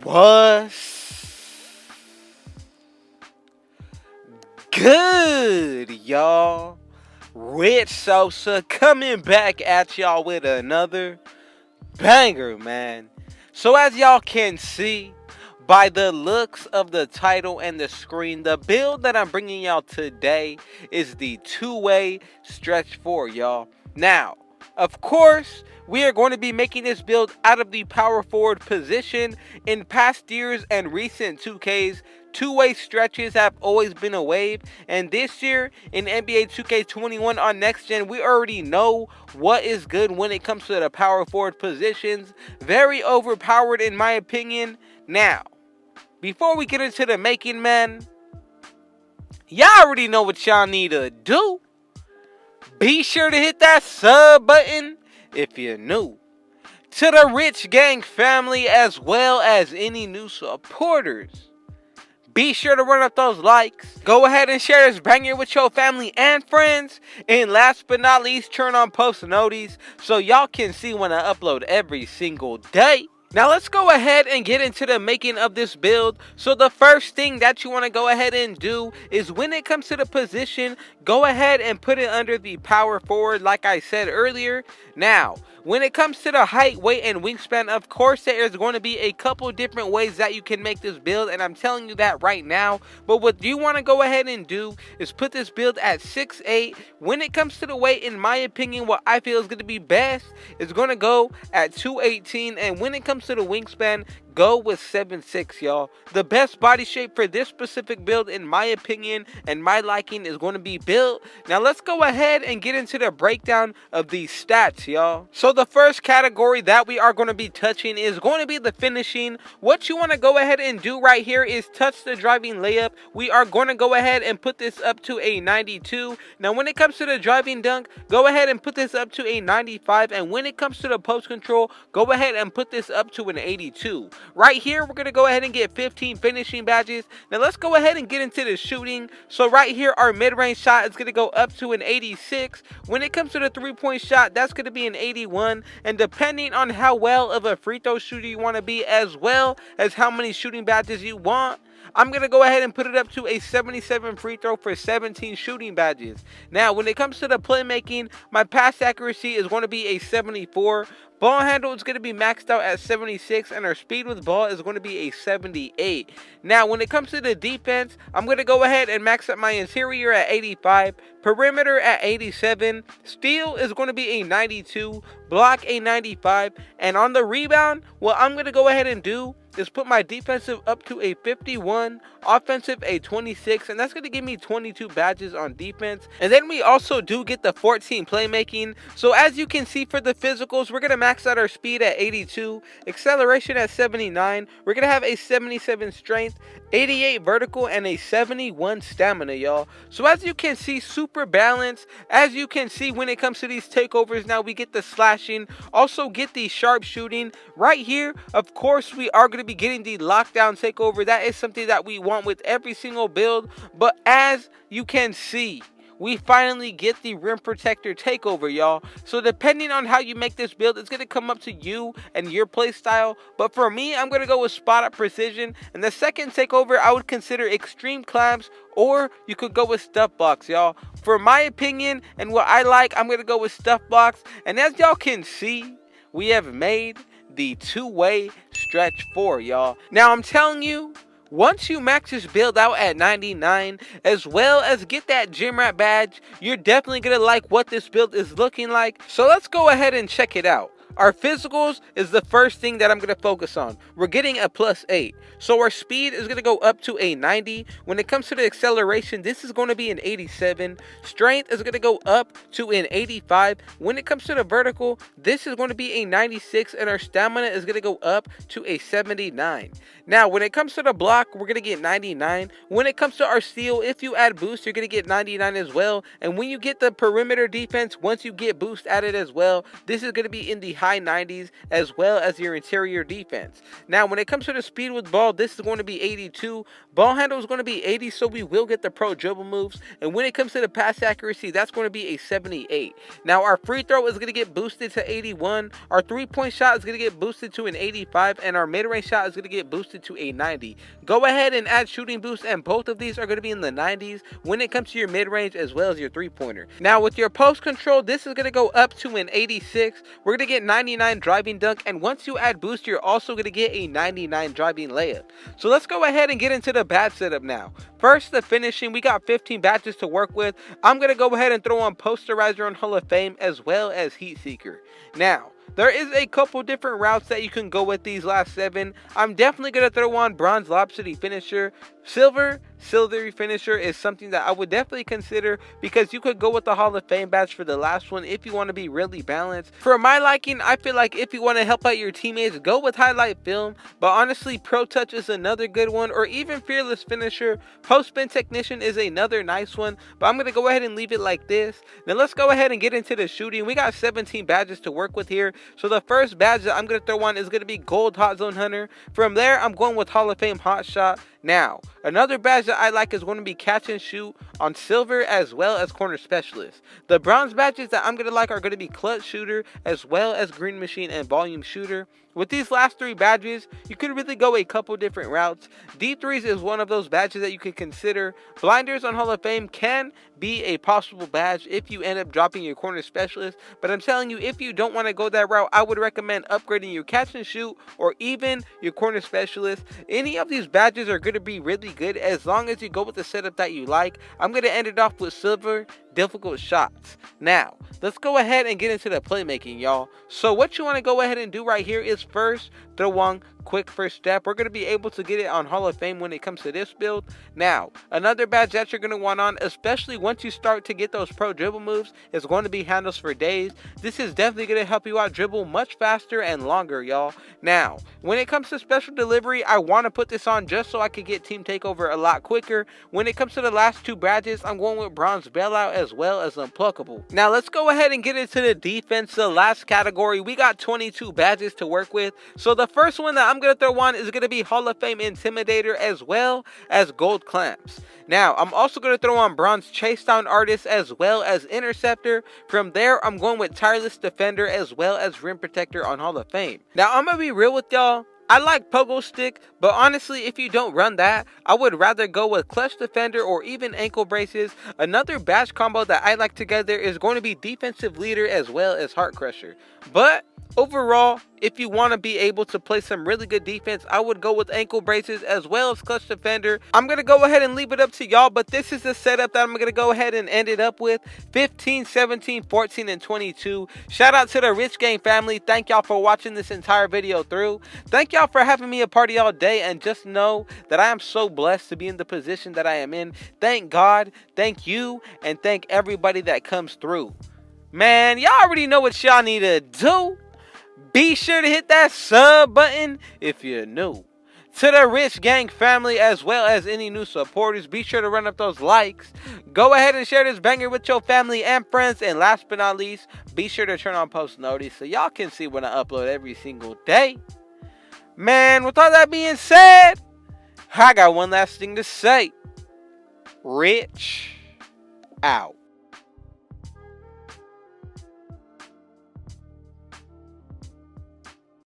What's good, y'all? Rich Sosa coming back at y'all with another banger, man. So as y'all can see by the looks of the title and the screen, the build that I'm bringing y'all today is the two-way stretch 4, y'all. Now, of course, we are going to be making this build out of the power forward position. In past years and recent 2Ks, two-way stretches have always been a wave, and this year in NBA 2K21 on Next Gen, we already know what is good when it comes to the power forward positions. Very overpowered in my opinion. Now, before we get into the making, man, y'all already know what y'all need to do. Be sure to hit that sub button if you're new to the Rich Gang family, as well as any new supporters. Be sure to run up those likes. Go ahead and share this banger with your family and friends. And last but not least, turn on post notifications so y'all can see when I upload every single day. Now let's go ahead and get into the making of this build. So the first thing that you want to go ahead and do is, when it comes to the position, go ahead and put it under the power forward like I said earlier. Now, when it comes to the height, weight, and wingspan, of course there is going to be a couple different ways that you can make this build, and I'm telling you that right now. But what you want to go ahead and do is put this build at 6'8". When it comes to the weight, in my opinion, what I feel is going to be best is going to go at 218, and when it comes to the wingspan, go with 7'6", y'all. The best body shape for this specific build, in my opinion and my liking, is going to be built. Now let's go ahead and get into the breakdown of these stats, y'all. So the first category that we are going to be touching is going to be the finishing. What you want to go ahead and do right here is touch the driving layup. We are going to go ahead and put this up to a 92. Now when it comes to the driving dunk, go ahead and put this up to a 95. And when it comes to the post control, go ahead and put this up to an 82. Right here, we're going to go ahead and get 15 finishing badges. Now, let's go ahead and get into the shooting. So, right here, our mid-range shot is going to go up to an 86. When it comes to the three-point shot, that's going to be an 81. And depending on how well of a free throw shooter you want to be, as well as how many shooting badges you want, I'm going to go ahead and put it up to a 77 free throw for 17 shooting badges. Now, when it comes to the playmaking, my pass accuracy is going to be a 74. Ball handle is going to be maxed out at 76, and our speed with ball is going to be a 78. Now, when it comes to the defense, I'm going to go ahead and max out my interior at 85, perimeter at 87, steal is going to be a 92, block a 95, and on the rebound, what I'm going to go ahead and do is put my defensive up to a 51, offensive a 26, and that's going to give me 22 badges on defense. And then we also do get the 14 playmaking. So as you can see, for the physicals, we're going to max out our speed at 82, acceleration at 79, we're going to have a 77 strength, 88 vertical, and a 71 stamina, y'all. So as you can see, super balanced. As you can see, when it comes to these takeovers, now we get the slashing, also get the sharp shooting. Right here, of course, we are going to be getting the lockdown takeover. That is something that we want with every single build. But as you can see, we finally get the rim protector takeover, y'all. So depending on how you make this build, it's going to come up to you and your play style. But for me, I'm going to go with spot up precision. And the second takeover, I would consider extreme clamps, or you could go with stuff blocks, y'all. For my opinion and what I like, I'm going to go with stuff blocks. And as y'all can see, we have made the two-way stretch 4, y'all. Now I'm telling you, once you max this build out at 99, as well as get that gym rat badge, you're definitely going to like what this build is looking like. So let's go ahead and check it out. Our physicals is the first thing that I'm going to focus on. We're getting a +8. So our speed is going to go up to a 90. When it comes to the acceleration, this is going to be an 87. Strength is going to go up to an 85. When it comes to the vertical, this is going to be a 96. And our stamina is going to go up to a 79. Now, when it comes to the block, we're going to get 99. When it comes to our steal, if you add boost, you're going to get 99 as well. And when you get the perimeter defense, once you get boost added as well, this is going to be in the high high 90s, as well as your interior defense. Now, when it comes to the speed with ball, this is going to be 82. Ball handle is going to be 80, so we will get the pro dribble moves. And when it comes to the pass accuracy, that's going to be a 78. Now, our free throw is going to get boosted to 81. Our three-point shot is going to get boosted to an 85. And our mid-range shot is going to get boosted to a 90. Go ahead and add shooting boost, and both of these are going to be in the 90s when it comes to your mid-range as well as your three-pointer. Now, with your post control, this is going to go up to an 86. We're going to get 99 driving dunk, and once you add boost, you're also going to get a 99 driving layup. So let's go ahead and get into the badge setup now. First, the finishing. We got 15 badges to work with. I'm going to go ahead and throw on Posterizer on Hall of Fame as well as Heat Seeker. Now, there is a couple different routes that you can go with these last 7. I'm definitely going to throw on Bronze Lob City Finisher. Silvery Finisher is something that I would definitely consider, because you could go with the Hall of Fame badge for the last one if you want to be really balanced. For my liking, I feel like if you want to help out your teammates, go with Highlight Film. But honestly, Pro Touch is another good one, or even Fearless Finisher. Post Spin Technician is another nice one, but I'm going to go ahead and leave it like this. Now let's go ahead and get into the shooting. We got 17 badges to work with here. So the first badge that I'm going to throw on is going to be Gold Hot Zone Hunter. From there, I'm going with Hall of Fame Hot Shot. Now, another badge that I like is going to be Catch and Shoot on Silver as well as Corner Specialist. The bronze badges that I'm going to like are going to be Clutch Shooter as well as Green Machine and Volume Shooter. With these last 3 badges, you could really go a couple different routes. D3s is one of those badges that you could consider. Blinders on Hall of Fame can be a possible badge if you end up dropping your Corner Specialist. But I'm telling you, if you don't want to go that route, I would recommend upgrading your Catch and Shoot or even your Corner Specialist. Any of these badges are going to be really good as long as you go with the setup that you like. I'm going to end it off with Silver Difficult Shots. Now, let's go ahead and get into the playmaking, y'all. So what you want to go ahead and do right here is first throw on Quick First Step. We're going to be able to get it on Hall of Fame when it comes to this build. Now, another badge that you're going to want on, especially once you start to get those pro dribble moves, is going to be Handles for Days. This is definitely going to help you out dribble much faster and longer, y'all. Now, when it comes to Special Delivery, I want to put this on just so I could get Team Takeover a lot quicker. When it comes to the last 2 badges, I'm going with Bronze Bailout as well as Unpluckable. Now, let's go ahead and get into the defense, the last category. We got 22 badges to work with. So the first one that I'm going to throw on is going to be Hall of Fame Intimidator as well as Gold Clamps. Now, I'm also going to throw on Bronze Chase Down Artist as well as Interceptor. From there, I'm going with Tireless Defender as well as Rim Protector on Hall of Fame. Now, I'm going to be real with y'all. I like Pogo Stick, but honestly, if you don't run that, I would rather go with Clutch Defender or even Ankle Braces. Another badge combo that I like together is going to be Defensive Leader as well as Heart Crusher. But overall, if you want to be able to play some really good defense, I would go with Ankle Braces as well as Clutch Defender. I'm going to go ahead and leave it up to y'all, but this is the setup that I'm going to go ahead and end it up with. 15, 17, 14, and 22. Shout out to the Rich Gang family. Thank y'all for watching this entire video through. Thank y'all for having me a party all day, and just know that I am so blessed to be in the position that I am in. Thank God, thank you, and thank everybody that comes through. Man, y'all already know what y'all need to do. Be sure to hit that sub button if you're new. To the Rich Gang family as well as any new supporters, be sure to run up those likes. Go ahead and share this banger with your family and friends. And last but not least, be sure to turn on post notice so y'all can see when I upload every single day. Man, with all that being said, I got one last thing to say. Rich out.